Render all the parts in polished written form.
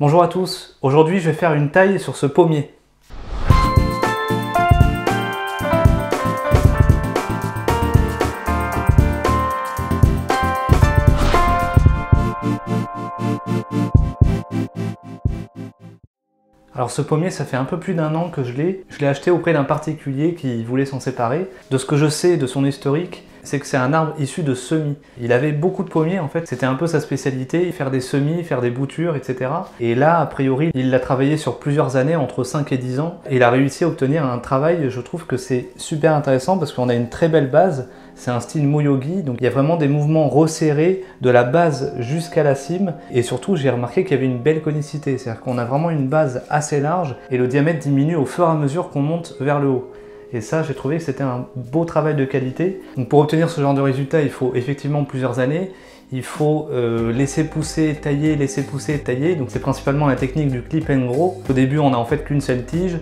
Bonjour à tous, aujourd'hui je vais faire une taille sur ce pommier. Alors ce pommier, ça fait un peu plus d'1 an que je l'ai acheté auprès d'un particulier qui voulait s'en séparer. De ce que je sais de son historique, c'est que c'est un arbre issu de semis. Il avait beaucoup de pommiers en fait, c'était un peu sa spécialité, faire des semis, faire des boutures, etc. Et là, a priori, il l'a travaillé sur plusieurs années, entre 5 et 10 ans, et il a réussi à obtenir un travail, je trouve que c'est super intéressant parce qu'on a une très belle base. C'est un style Moyogi, donc il y a vraiment des mouvements resserrés de la base jusqu'à la cime. Et surtout, j'ai remarqué qu'il y avait une belle conicité, c'est-à-dire qu'on a vraiment une base assez large et le diamètre diminue au fur et à mesure qu'on monte vers le haut. Et ça, j'ai trouvé que c'était un beau travail de qualité. Donc pour obtenir ce genre de résultat, il faut effectivement plusieurs années. Il faut laisser pousser, tailler, laisser pousser, tailler. Donc c'est principalement la technique du clip and grow. Au début, on n'a en fait qu'une seule tige.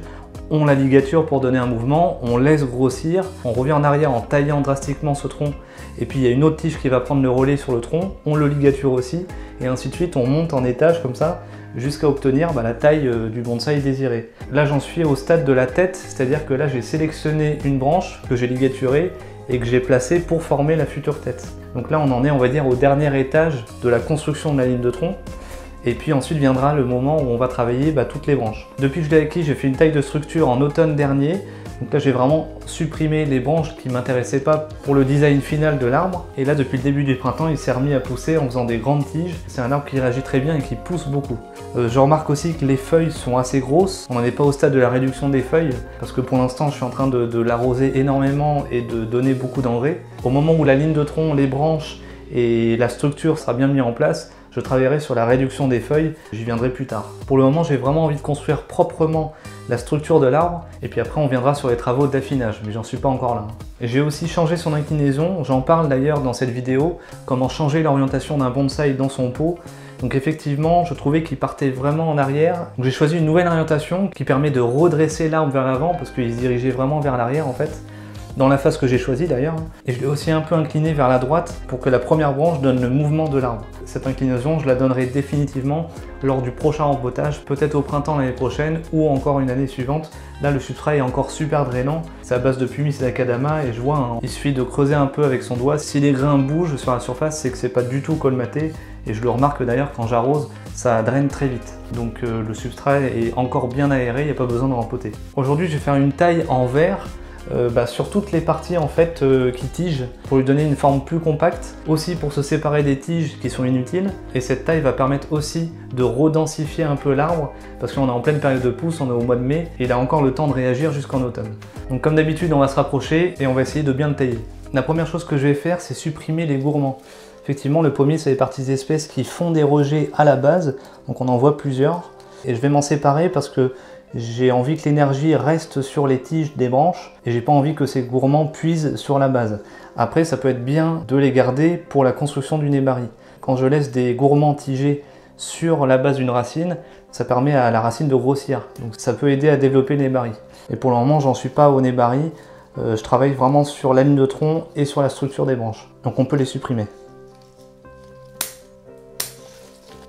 On la ligature pour donner un mouvement, on laisse grossir, on revient en arrière en taillant drastiquement ce tronc, et puis il y a une autre tige qui va prendre le relais sur le tronc, on le ligature aussi, et ainsi de suite, on monte en étage comme ça, jusqu'à obtenir la taille du bonsaï désiré. Là j'en suis au stade de la tête, c'est-à-dire que là j'ai sélectionné une branche que j'ai ligaturée et que j'ai placée pour former la future tête. Donc là on en est, on va dire, au dernier étage de la construction de la ligne de tronc. Et puis ensuite viendra le moment où on va travailler toutes les branches. Depuis que je l'ai acquis, j'ai fait une taille de structure en automne dernier. Donc là j'ai vraiment supprimé les branches qui ne m'intéressaient pas pour le design final de l'arbre. Et là depuis le début du printemps, il s'est remis à pousser en faisant des grandes tiges. C'est un arbre qui réagit très bien et qui pousse beaucoup. Je remarque aussi que les feuilles sont assez grosses. On n'en est pas au stade de la réduction des feuilles parce que pour l'instant je suis en train de l'arroser énormément et de donner beaucoup d'engrais. Au moment où la ligne de tronc, les branches et la structure sera bien mis en place, je travaillerai sur la réduction des feuilles, j'y viendrai plus tard. Pour le moment, j'ai vraiment envie de construire proprement la structure de l'arbre, et puis après on viendra sur les travaux d'affinage, mais j'en suis pas encore là. J'ai aussi changé son inclinaison, j'en parle d'ailleurs dans cette vidéo, comment changer l'orientation d'un bonsaï dans son pot. Donc effectivement, je trouvais qu'il partait vraiment en arrière. Donc j'ai choisi une nouvelle orientation qui permet de redresser l'arbre vers l'avant, parce qu'il se dirigeait vraiment vers l'arrière en fait. Dans la face que j'ai choisie d'ailleurs, et je l'ai aussi un peu incliné vers la droite pour que la première branche donne le mouvement de l'arbre. Cette inclinaison, je la donnerai définitivement lors du prochain rempotage, peut-être au printemps l'année prochaine ou encore une année suivante. Là, le substrat est encore super drainant, c'est à base de pumice d'acadama et je vois, il suffit de creuser un peu avec son doigt. Si les grains bougent sur la surface, c'est que c'est pas du tout colmaté, et je le remarque d'ailleurs quand j'arrose, ça draine très vite. Donc le substrat est encore bien aéré, il n'y a pas besoin de rempoter. Aujourd'hui, je vais faire une taille en verre. Sur toutes les parties en fait qui tigent pour lui donner une forme plus compacte, aussi pour se séparer des tiges qui sont inutiles, et cette taille va permettre aussi de redensifier un peu l'arbre parce qu'on est en pleine période de pousse, on est au mois de mai et il a encore le temps de réagir jusqu'en automne. Donc comme d'habitude on va se rapprocher et on va essayer de bien le tailler. La première chose que je vais faire, c'est supprimer les gourmands. Effectivement, le pommier, ça fait partie des espèces qui font des rejets à la base, donc on en voit plusieurs, et je vais m'en séparer parce que j'ai envie que l'énergie reste sur les tiges des branches et j'ai pas envie que ces gourmands puisent sur la base. Après, ça peut être bien de les garder pour la construction du nébari. Quand je laisse des gourmands tigés sur la base d'une racine, ça permet à la racine de grossir. Donc ça peut aider à développer le nébari. Et pour le moment, j'en suis pas au nébari. Je travaille vraiment sur la ligne de tronc et sur la structure des branches. Donc on peut les supprimer.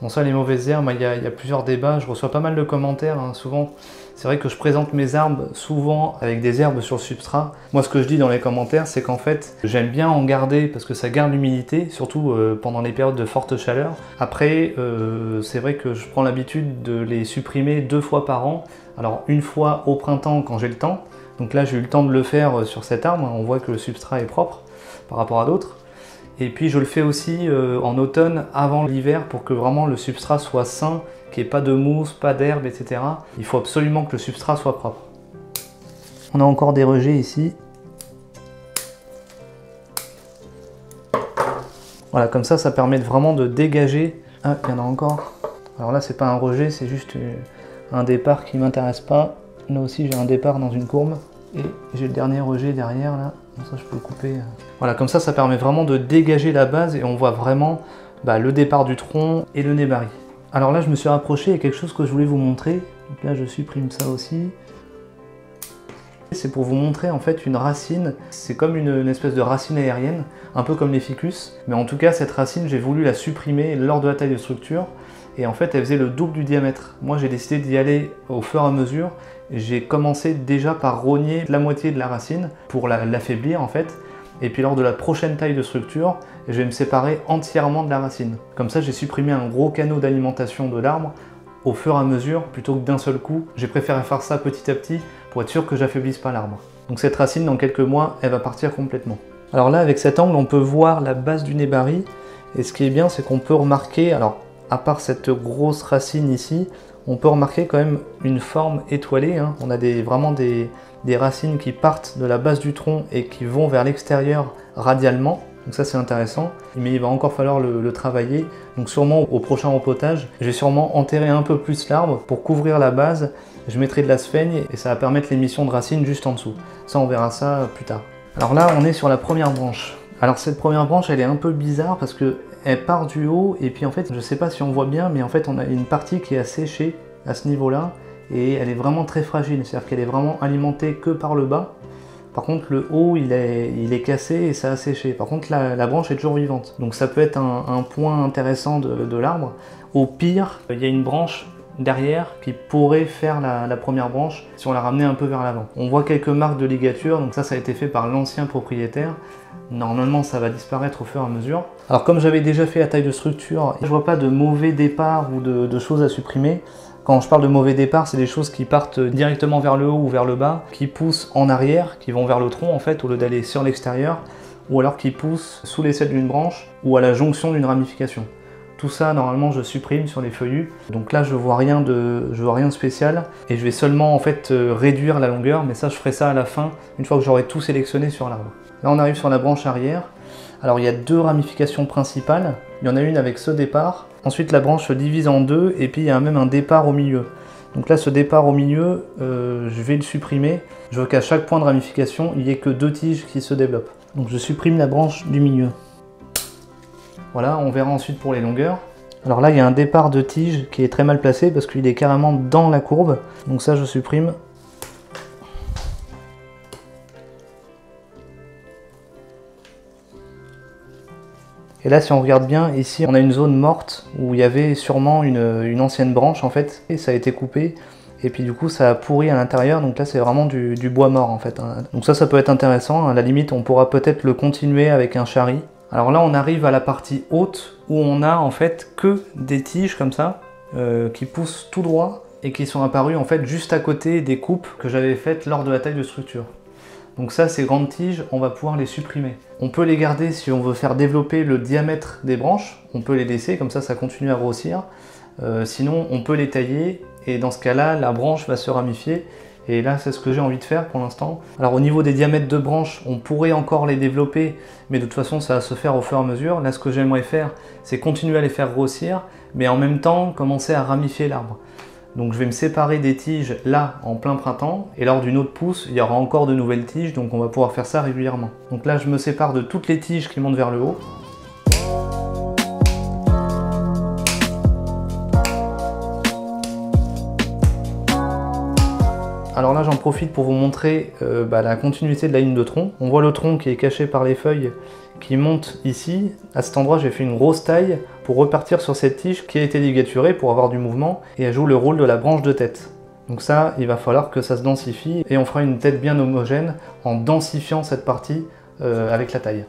Bon, ça, les mauvaises herbes, il y a plusieurs débats, je reçois pas mal de commentaires, souvent. C'est vrai que je présente mes arbres souvent avec des herbes sur le substrat. Moi, ce que je dis dans les commentaires, c'est qu'en fait, j'aime bien en garder parce que ça garde l'humidité, surtout pendant les périodes de forte chaleur. Après, c'est vrai que je prends l'habitude de les supprimer 2 fois par an. Alors, une fois au printemps quand j'ai le temps. Donc là, j'ai eu le temps de le faire sur cet arbre. On voit que le substrat est propre par rapport à d'autres. Et puis je le fais aussi en automne avant l'hiver pour que vraiment le substrat soit sain, qu'il n'y ait pas de mousse, pas d'herbe, etc. Il faut absolument que le substrat soit propre. On a encore des rejets ici. Voilà, comme ça permet vraiment de dégager. Ah, il y en a encore. Alors là, c'est pas un rejet, c'est juste un départ qui ne m'intéresse pas. Là aussi, j'ai un départ dans une courbe. Et j'ai le dernier rejet derrière là. Comme ça, je peux le couper. Voilà, comme ça permet vraiment de dégager la base et on voit vraiment le départ du tronc et le nébari. Alors là, je me suis rapproché, il y a quelque chose que je voulais vous montrer. Donc là, je supprime ça aussi. C'est pour vous montrer en fait une racine, c'est comme une espèce de racine aérienne, un peu comme les ficus, mais en tout cas cette racine j'ai voulu la supprimer lors de la taille de structure et en fait elle faisait le double du diamètre. Moi j'ai décidé d'y aller au fur et à mesure. J'ai commencé déjà par rogner la moitié de la racine pour l'affaiblir en fait. Et puis lors de la prochaine taille de structure, je vais me séparer entièrement de la racine. Comme ça, j'ai supprimé un gros canot d'alimentation de l'arbre au fur et à mesure, plutôt que d'un seul coup. J'ai préféré faire ça petit à petit pour être sûr que j'affaiblisse pas l'arbre. Donc cette racine, dans quelques mois, elle va partir complètement. Alors là, avec cet angle, on peut voir la base du nébari. Et ce qui est bien, c'est qu'on peut remarquer, alors à part cette grosse racine ici, on peut remarquer quand même une forme étoilée. Hein. On a vraiment des racines qui partent de la base du tronc et qui vont vers l'extérieur radialement. Donc ça c'est intéressant, mais il va encore falloir le travailler. Donc sûrement au prochain repotage, je vais sûrement enterrer un peu plus l'arbre pour couvrir la base. Je mettrai de la sphaigne et ça va permettre l'émission de racines juste en dessous. Ça on verra ça plus tard. Alors là on est sur la première branche. Alors cette première branche elle est un peu bizarre parce que elle part du haut et puis en fait je sais pas si on voit bien, mais en fait on a une partie qui est asséchée à ce niveau là et elle est vraiment très fragile, c'est à dire qu'elle est vraiment alimentée que par le bas. Par contre le haut il est cassé et ça a séché. Par contre la branche est toujours vivante, donc ça peut être un point intéressant de l'arbre. Au pire il y a une branche derrière qui pourrait faire la première branche si on la ramenait un peu vers l'avant. On voit quelques marques de ligature, donc ça a été fait par l'ancien propriétaire. Normalement ça va disparaître au fur et à mesure. Alors comme j'avais déjà fait la taille de structure, je vois pas de mauvais départ ou de choses à supprimer. Quand je parle de mauvais départ, c'est des choses qui partent directement vers le haut ou vers le bas, qui poussent en arrière, qui vont vers le tronc en fait, au lieu d'aller sur l'extérieur, ou alors qui poussent sous l'aisselle d'une branche ou à la jonction d'une ramification. Tout ça, normalement, je supprime sur les feuillus. Donc là, je vois rien de spécial. Et je vais seulement, en fait, réduire la longueur. Mais ça, je ferai ça à la fin, une fois que j'aurai tout sélectionné sur l'arbre. Là, on arrive sur la branche arrière. Alors, il y a deux ramifications principales. Il y en a une avec ce départ. Ensuite, la branche se divise en deux. Et puis, il y a même un départ au milieu. Donc là, ce départ au milieu, je vais le supprimer. Je veux qu'à chaque point de ramification, il n'y ait que deux tiges qui se développent. Donc, je supprime la branche du milieu. Voilà, on verra ensuite pour les longueurs. Alors là, il y a un départ de tige qui est très mal placé parce qu'il est carrément dans la courbe. Donc ça, je supprime. Et là, si on regarde bien, ici, on a une zone morte où il y avait sûrement une ancienne branche, en fait. Et ça a été coupé. Et puis du coup, ça a pourri à l'intérieur. Donc là, c'est vraiment du bois mort, en fait. Donc ça peut être intéressant. À la limite, on pourra peut-être le continuer avec un charri. Alors là, on arrive à la partie haute où on a en fait que des tiges comme ça qui poussent tout droit et qui sont apparues en fait juste à côté des coupes que j'avais faites lors de la taille de structure. Donc ça, ces grandes tiges, on va pouvoir les supprimer. On peut les garder si on veut faire développer le diamètre des branches. On peut les laisser, comme ça continue à grossir. Sinon, on peut les tailler et dans ce cas-là, la branche va se ramifier. Et là, c'est ce que j'ai envie de faire pour l'instant. Alors au niveau des diamètres de branches, on pourrait encore les développer, mais de toute façon, ça va se faire au fur et à mesure. Là, ce que j'aimerais faire, c'est continuer à les faire grossir, mais en même temps, commencer à ramifier l'arbre. Donc je vais me séparer des tiges là, en plein printemps, et lors d'une autre pousse, il y aura encore de nouvelles tiges, donc on va pouvoir faire ça régulièrement. Donc là, je me sépare de toutes les tiges qui montent vers le haut. Alors là, j'en profite pour vous montrer la continuité de la ligne de tronc. On voit le tronc qui est caché par les feuilles qui monte ici. À cet endroit, j'ai fait une grosse taille pour repartir sur cette tige qui a été ligaturée pour avoir du mouvement et elle joue le rôle de la branche de tête. Donc ça, il va falloir que ça se densifie et on fera une tête bien homogène en densifiant cette partie avec la taille.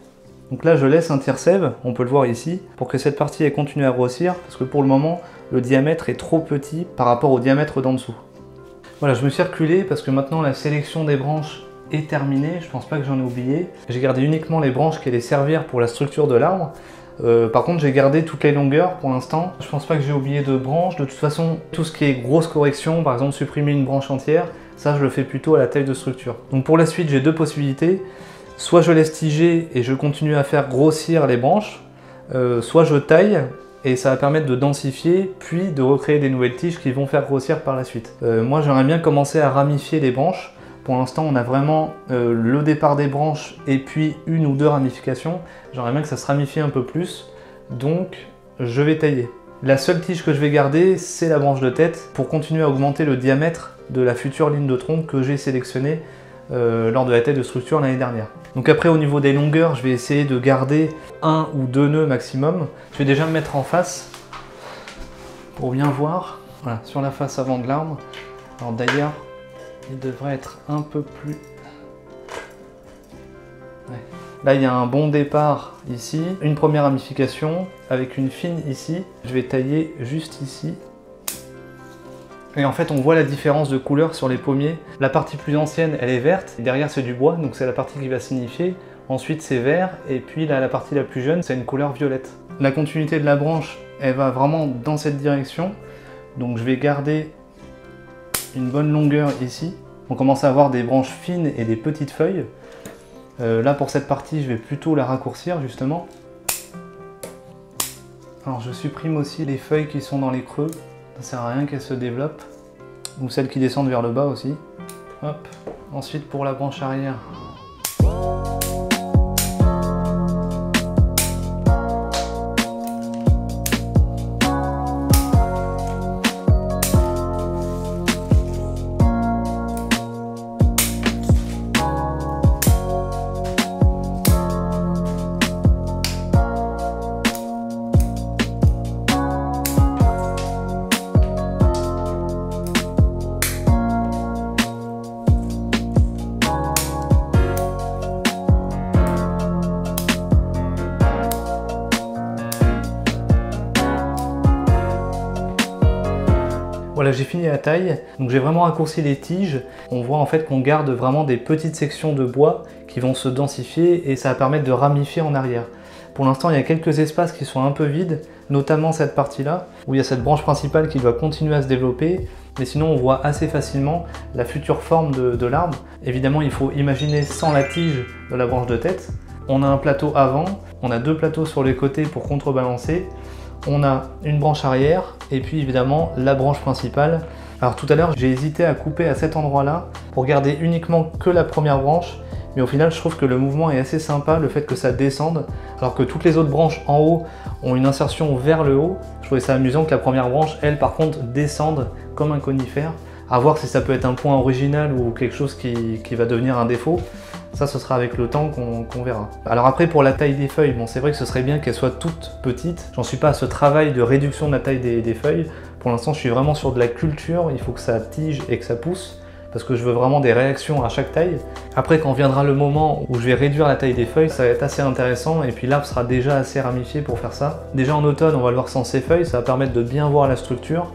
Donc là, je laisse un tire-sève, on peut le voir ici, pour que cette partie elle continue à grossir parce que pour le moment, le diamètre est trop petit par rapport au diamètre d'en dessous. Voilà, je me suis reculé parce que maintenant la sélection des branches est terminée, je pense pas que j'en ai oublié. J'ai gardé uniquement les branches qui allaient servir pour la structure de l'arbre. Par contre, j'ai gardé toutes les longueurs pour l'instant. Je pense pas que j'ai oublié de branches. De toute façon, tout ce qui est grosse correction, par exemple supprimer une branche entière, ça je le fais plutôt à la taille de structure. Donc pour la suite, j'ai deux possibilités. Soit je laisse tiger et je continue à faire grossir les branches, soit je taille et ça va permettre de densifier, puis de recréer des nouvelles tiges qui vont faire grossir par la suite. Moi, j'aimerais bien commencer à ramifier les branches. Pour l'instant, on a vraiment le départ des branches et puis une ou deux ramifications. J'aimerais bien que ça se ramifie un peu plus, donc je vais tailler. La seule tige que je vais garder, c'est la branche de tête pour continuer à augmenter le diamètre de la future ligne de tronc que j'ai sélectionnée lors de la taille de structure l'année dernière. Donc après, au niveau des longueurs, je vais essayer de garder un ou deux nœuds maximum. Je vais déjà me mettre en face pour bien voir. Voilà, sur la face avant de l'arbre. Alors d'ailleurs, il devrait être un peu plus... Ouais. Là, il y a un bon départ ici, une première ramification avec une fine ici. Je vais tailler juste ici. Et en fait, on voit la différence de couleur sur les pommiers. La partie plus ancienne, elle est verte. Derrière, c'est du bois, donc c'est la partie qui va signifier. Ensuite, c'est vert. Et puis là, la partie la plus jeune, c'est une couleur violette. La continuité de la branche, elle va vraiment dans cette direction. Donc je vais garder une bonne longueur ici. On commence à avoir des branches fines et des petites feuilles. Là pour cette partie, je vais plutôt la raccourcir justement. Alors je supprime aussi les feuilles qui sont dans les creux. Ça sert à rien qu'elles se développent. Ou celles qui descendent vers le bas aussi. Hop. Ensuite pour la branche arrière. Voilà, j'ai fini la taille, donc j'ai vraiment raccourci les tiges. On voit en fait qu'on garde vraiment des petites sections de bois qui vont se densifier et ça va permettre de ramifier en arrière. Pour l'instant, il y a quelques espaces qui sont un peu vides, notamment cette partie-là, où il y a cette branche principale qui doit continuer à se développer, mais sinon on voit assez facilement la future forme de l'arbre. Évidemment, il faut imaginer sans la tige de la branche de tête. On a un plateau avant, on a deux plateaux sur les côtés pour contrebalancer. On a une branche arrière et puis évidemment la branche principale. Alors tout à l'heure j'ai hésité à couper à cet endroit là pour garder uniquement que la première branche, mais au final je trouve que le mouvement est assez sympa, le fait que ça descende alors que toutes les autres branches en haut ont une insertion vers le haut. Je trouvais ça amusant que la première branche, elle par contre, descende comme un conifère. À voir si ça peut être un point original ou quelque chose qui va devenir un défaut. Ça, ce sera avec le temps qu'on verra. Alors après, pour la taille des feuilles, bon, c'est vrai que ce serait bien qu'elles soient toutes petites. J'en suis pas à ce travail de réduction de la taille des feuilles. Pour l'instant, je suis vraiment sur de la culture. Il faut que ça tige et que ça pousse, parce que je veux vraiment des réactions à chaque taille. Après, quand viendra le moment où je vais réduire la taille des feuilles, ça va être assez intéressant. Et puis l'arbre sera déjà assez ramifié pour faire ça. Déjà en automne, on va le voir sans ces feuilles. Ça va permettre de bien voir la structure.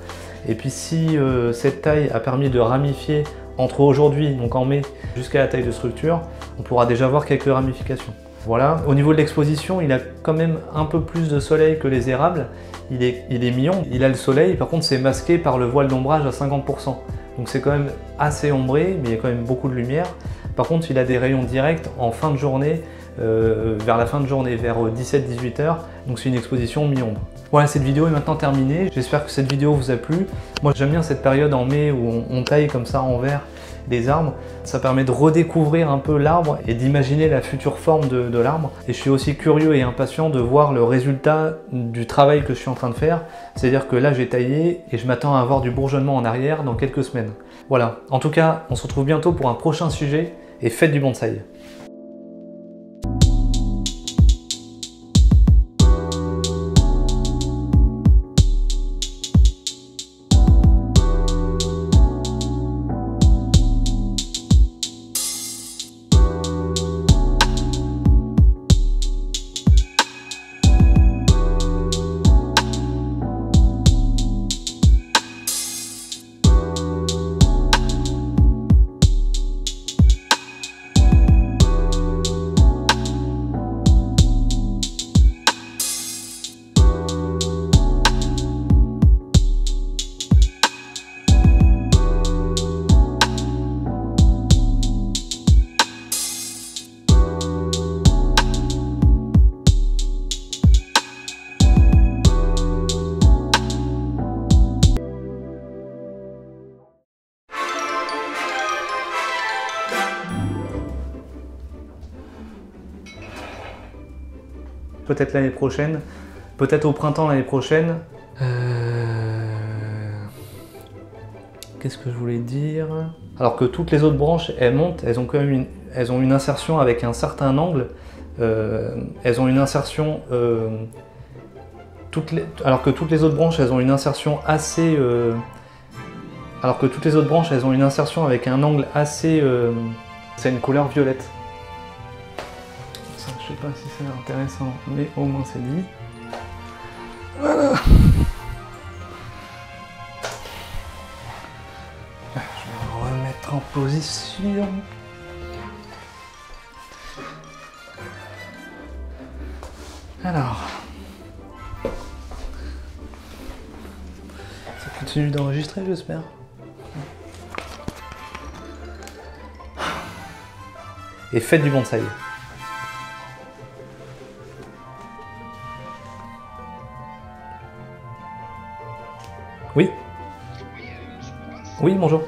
Et puis si cette taille a permis de ramifier entre aujourd'hui, donc en mai, jusqu'à la taille de structure, on pourra déjà voir quelques ramifications. Voilà, au niveau de l'exposition, il a quand même un peu plus de soleil que les érables. Il est mignon, il a le soleil, par contre c'est masqué par le voile d'ombrage à 50%. Donc c'est quand même assez ombré, mais il y a quand même beaucoup de lumière. Par contre, il a des rayons directs en fin de journée, vers la fin de journée, vers 17-18 heures. Donc c'est une exposition mi-ombre. Voilà, cette vidéo est maintenant terminée. J'espère que cette vidéo vous a plu. Moi j'aime bien cette période en mai où on taille comme ça en vert des arbres. Ça permet de redécouvrir un peu l'arbre et d'imaginer la future forme de l'arbre. Et je suis aussi curieux et impatient de voir le résultat du travail que je suis en train de faire. C'est-à-dire que là j'ai taillé et je m'attends à avoir du bourgeonnement en arrière dans quelques semaines. Voilà, en tout cas on se retrouve bientôt pour un prochain sujet et faites du bonsaï. Peut-être l'année prochaine, peut-être au printemps l'année prochaine. Qu'est-ce que je voulais dire? Alors que toutes les autres branches, elles montent, elles ont quand même une insertion avec un certain angle. Elles ont une insertion alors que toutes les autres branches, elles ont une insertion assez... alors que toutes les autres branches, elles ont une insertion avec un angle assez... c'est une couleur violette. Ça, je sais pas si c'est intéressant, mais au moins c'est dit. Voilà. Je vais me remettre en position. Alors, ça continue d'enregistrer, j'espère. Et faites du bonsaï. Oui. Oui, bonjour.